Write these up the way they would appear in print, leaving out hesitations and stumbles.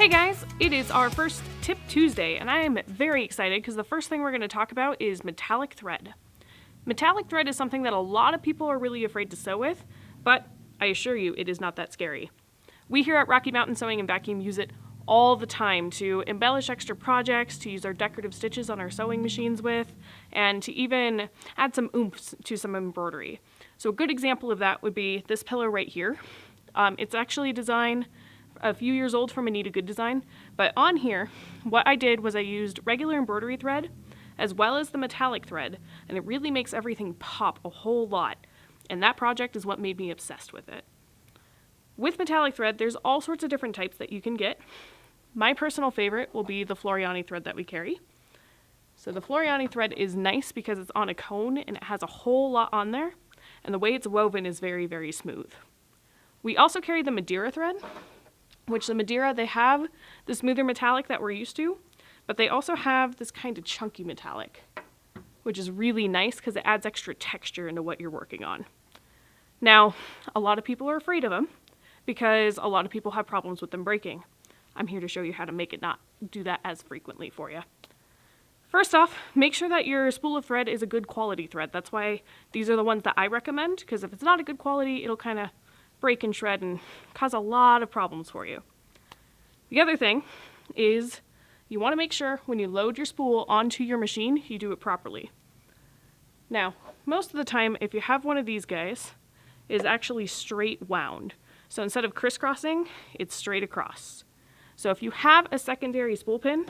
Hey guys, it is our first Tip Tuesday, and I am very excited because the first thing we're going to talk about is metallic thread. Metallic thread is something that a lot of people are really afraid to sew with, but I assure you it is not that scary. We here at Rocky Mountain Sewing and Vacuum use it all the time to embellish extra projects, to use our decorative stitches on our sewing machines with, and to even add some oomph to some embroidery. So a good example of that would be this pillow right here. It's actually a design a few years old from Anita Good Design, but on here, what I did was I used regular embroidery thread as well as the metallic thread, and it really makes everything pop a whole lot, and that project is what made me obsessed with it. With metallic thread, there's all sorts of different types that you can get. My personal favorite will be the Floriani thread that we carry. So the Floriani thread is nice because it's on a cone and it has a whole lot on there, and the way it's woven is very, very smooth. We also carry the Madeira thread, which the Madeira, they have the smoother metallic that we're used to, but they also have this kind of chunky metallic, which is really nice because it adds extra texture into what you're working on. Now, a lot of people are afraid of them because a lot of people have problems with them breaking. I'm here to show you how to make it not do that as frequently for you. First off, make sure that your spool of thread is a good quality thread. That's why these are the ones that I recommend, because if it's not a good quality, it'll kind of break and shred and cause a lot of problems for you. The other thing is you want to make sure when you load your spool onto your machine, you do it properly. Now, most of the time, if you have one of these guys, it is actually straight wound. So instead of crisscrossing, it's straight across. So if you have a secondary spool pin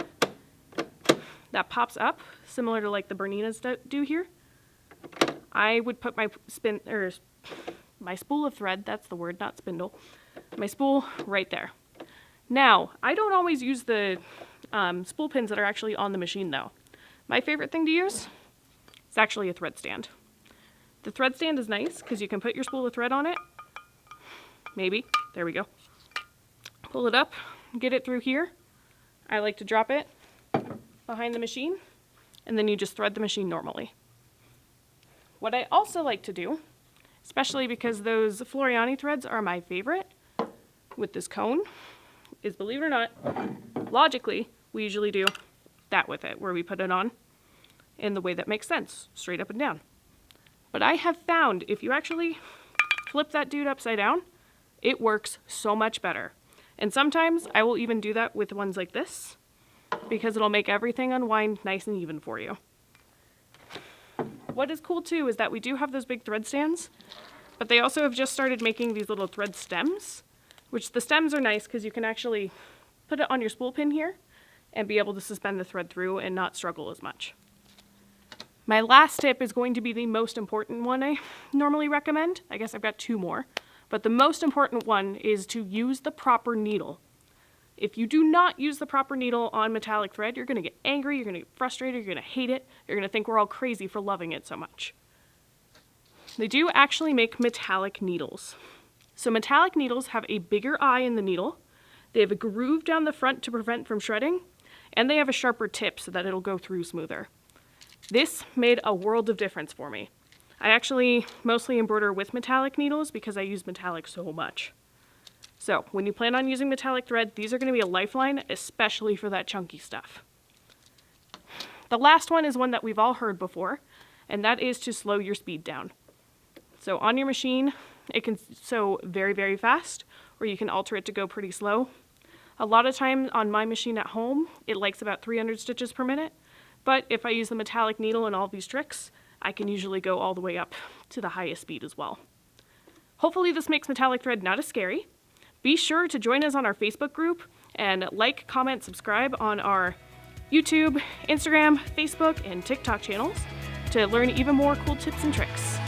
that pops up, similar to like the Berninas do here, I would put my spool of thread, that's the word, not spindle, my spool right there. Now, I don't always use the spool pins that are actually on the machine though. My favorite thing to use is actually a thread stand. The thread stand is nice because you can put your spool of thread on it. Maybe, there we go. Pull it up, get it through here. I like to drop it behind the machine, and then you just thread the machine normally. What I also like to do, especially because those Floriani threads are my favorite with this cone, is, believe it or not, logically, we usually do that with it, where we put it on in the way that makes sense, straight up and down. But I have found if you actually flip that dude upside down, it works so much better. And sometimes I will even do that with ones like this, because it'll make everything unwind nice and even for you. What is cool too is that we do have those big thread stands, but they also have just started making these little thread stems, which the stems are nice because you can actually put it on your spool pin here and be able to suspend the thread through and not struggle as much. My last tip is going to be the most important one I normally recommend. I guess I've got two more, but the most important one is to use the proper needle. If you do not use the proper needle on metallic thread, you're going to get angry, you're going to get frustrated, you're going to hate it, you're going to think we're all crazy for loving it so much. They do actually make metallic needles. So metallic needles have a bigger eye in the needle, they have a groove down the front to prevent from shredding, and they have a sharper tip so that it'll go through smoother. This made a world of difference for me. I actually mostly embroider with metallic needles because I use metallic so much. So when you plan on using metallic thread, these are going to be a lifeline, especially for that chunky stuff. The last one is one that we've all heard before, and that is to slow your speed down. So on your machine, it can sew very, very fast, or you can alter it to go pretty slow. A lot of times on my machine at home, it likes about 300 stitches per minute, but if I use the metallic needle and all these tricks, I can usually go all the way up to the highest speed as well. Hopefully this makes metallic thread not as scary. Be sure to join us on our Facebook group and like, comment, subscribe on our YouTube, Instagram, Facebook, and TikTok channels to learn even more cool tips and tricks.